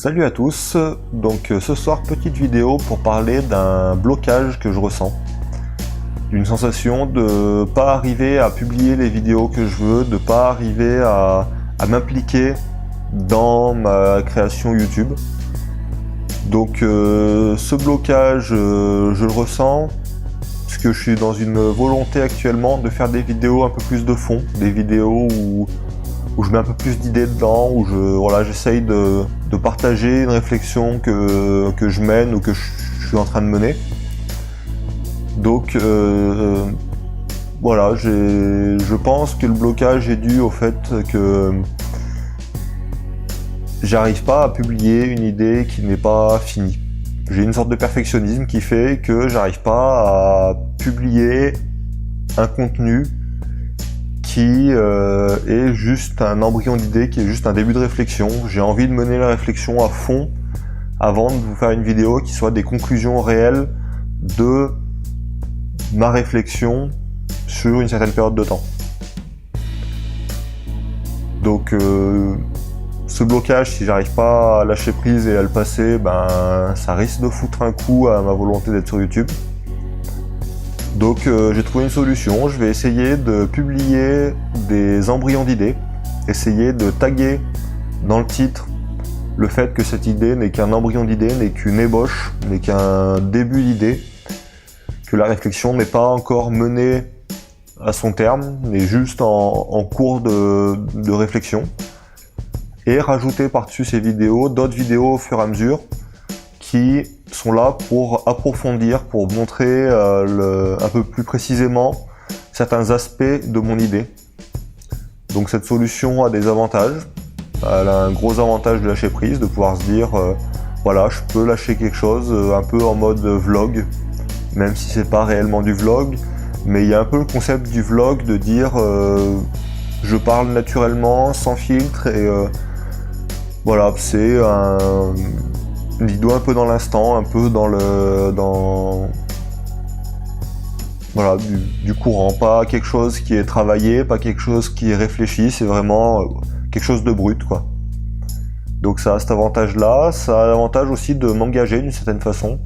Salut à tous, donc ce soir petite vidéo pour parler d'un blocage que je ressens, d'une sensation de pas arriver à publier les vidéos que je veux, de pas arriver à m'impliquer dans ma création YouTube. Donc ce blocage je le ressens parce que je suis dans une volonté actuellement de faire des vidéos un peu plus de fond, des vidéos où je mets un peu plus d'idées dedans, où j'essaye de partager une réflexion que je mène ou que je suis en train de mener. Donc voilà, je pense que le blocage est dû au fait que j'arrive pas à publier une idée qui n'est pas finie. J'ai une sorte de perfectionnisme qui fait que j'arrive pas à publier un contenu qui est juste un embryon d'idée, qui est juste un début de réflexion. J'ai envie de mener la réflexion à fond avant de vous faire une vidéo qui soit des conclusions réelles de ma réflexion sur une certaine période de temps. Donc ce blocage, si j'arrive pas à lâcher prise et à le passer, ça risque de foutre un coup à ma volonté d'être sur YouTube. Donc j'ai trouvé une solution, je vais essayer de publier des embryons d'idées, essayer de taguer dans le titre le fait que cette idée n'est qu'un embryon d'idée, n'est qu'une ébauche, n'est qu'un début d'idée, que la réflexion n'est pas encore menée à son terme, n'est juste en cours de réflexion, et rajouter par-dessus ces vidéos d'autres vidéos au fur et à mesure qui sont là pour approfondir, pour montrer un peu plus précisément certains aspects de mon idée. Donc cette solution a des avantages. Elle a un gros avantage de lâcher prise, de pouvoir se dire voilà, je peux lâcher quelque chose un peu en mode vlog, même si c'est pas réellement du vlog, mais il y a un peu le concept du vlog de dire je parle naturellement, sans filtre, et voilà, c'est une vidéo un peu dans l'instant, un peu voilà, du courant, pas quelque chose qui est travaillé, pas quelque chose qui est réfléchi, c'est vraiment quelque chose de brut, quoi. Donc ça a cet avantage-là, ça a l'avantage aussi de m'engager d'une certaine façon,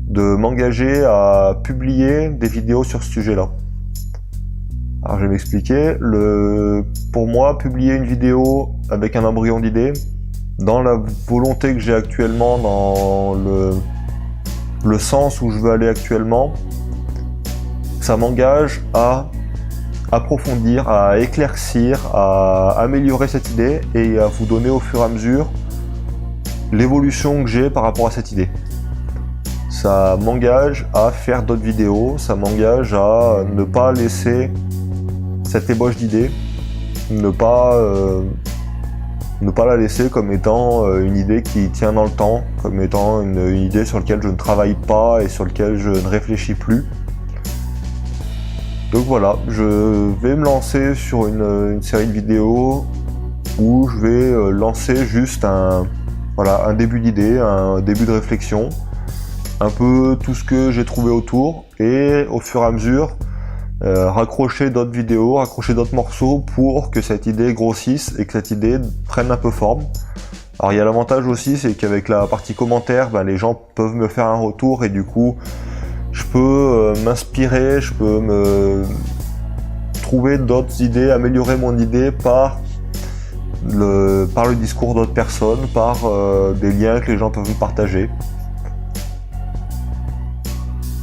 de m'engager à publier des vidéos sur ce sujet-là. Alors je vais m'expliquer, pour moi, publier une vidéo avec un embryon d'idée, dans la volonté que j'ai actuellement, dans le sens où je veux aller actuellement, ça m'engage à approfondir, à éclaircir, à améliorer cette idée et à vous donner au fur et à mesure l'évolution que j'ai par rapport à cette idée. Ça m'engage à faire d'autres vidéos, ça m'engage à ne pas laisser cette ébauche d'idée, ne pas la laisser comme étant une idée qui tient dans le temps, comme étant une idée sur laquelle je ne travaille pas et sur laquelle je ne réfléchis plus. Donc voilà, je vais me lancer sur une série de vidéos où je vais lancer juste un début d'idée, un début de réflexion, un peu tout ce que j'ai trouvé autour, et au fur et à mesure raccrocher d'autres vidéos, raccrocher d'autres morceaux pour que cette idée grossisse et que cette idée prenne un peu forme. Alors il y a l'avantage aussi, c'est qu'avec la partie commentaires, les gens peuvent me faire un retour et du coup je peux m'inspirer, je peux me trouver d'autres idées, améliorer mon idée par le discours d'autres personnes, par des liens que les gens peuvent me partager.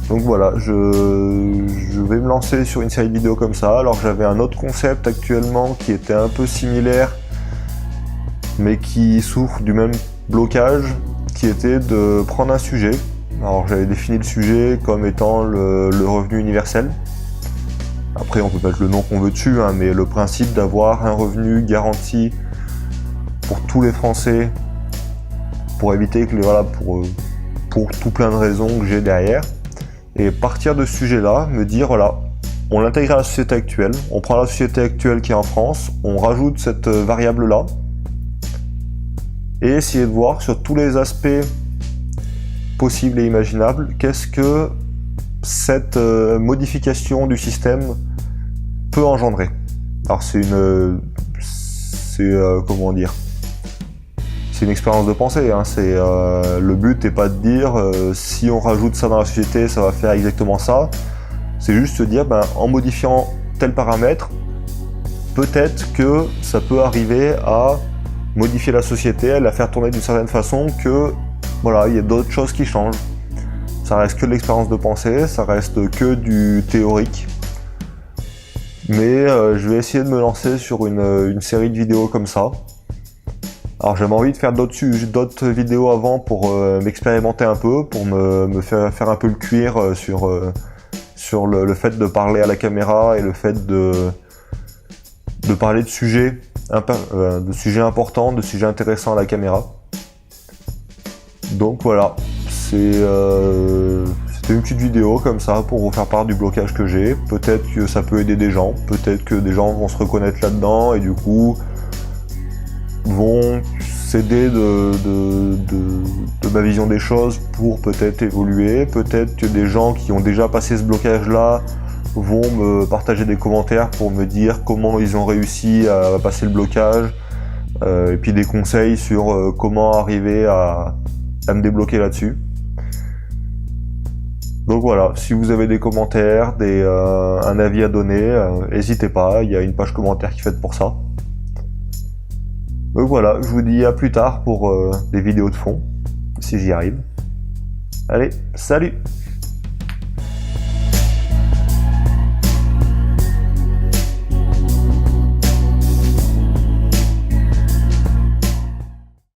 Donc voilà, je vais me lancer sur une série de vidéos comme ça. Alors j'avais un autre concept actuellement qui était un peu similaire, mais qui souffre du même blocage, qui était de prendre un sujet. Alors j'avais défini le sujet comme étant le revenu universel. Après on peut mettre le nom qu'on veut dessus, mais le principe d'avoir un revenu garanti pour tous les Français, pour éviter que pour tout plein de raisons que j'ai derrière. Et partir de ce sujet-là, me dire voilà, on l'intègre à la société actuelle, on prend la société actuelle qui est en France, on rajoute cette variable-là, et essayer de voir sur tous les aspects possibles et imaginables, qu'est-ce que cette modification du système peut engendrer. Alors comment dire, c'est une expérience de pensée. Hein. Le but n'est pas de dire si on rajoute ça dans la société, ça va faire exactement ça. C'est juste se dire, en modifiant tel paramètre, peut-être que ça peut arriver à modifier la société, à la faire tourner d'une certaine façon, que voilà, il y a d'autres choses qui changent. Ça reste que de l'expérience de pensée, ça reste que du théorique. Mais je vais essayer de me lancer sur une série de vidéos comme ça. Alors j'avais envie de faire d'autres vidéos avant pour m'expérimenter un peu, pour me faire un peu le cuir sur le fait de parler à la caméra et le fait de parler de sujets importants, de sujets intéressants à la caméra. Donc voilà, c'était une petite vidéo comme ça pour vous faire part du blocage que j'ai. Peut-être que ça peut aider des gens, peut-être que des gens vont se reconnaître là-dedans et du coup vont s'aider de ma vision des choses pour peut-être évoluer. Peut-être que des gens qui ont déjà passé ce blocage-là vont me partager des commentaires pour me dire comment ils ont réussi à passer le blocage et puis des conseils sur comment arriver à me débloquer là-dessus. Donc voilà, si vous avez des commentaires, un avis à donner, n'hésitez pas, il y a une page commentaire qui est faite pour ça. Donc voilà, je vous dis à plus tard pour des vidéos de fond, si j'y arrive. Allez, salut!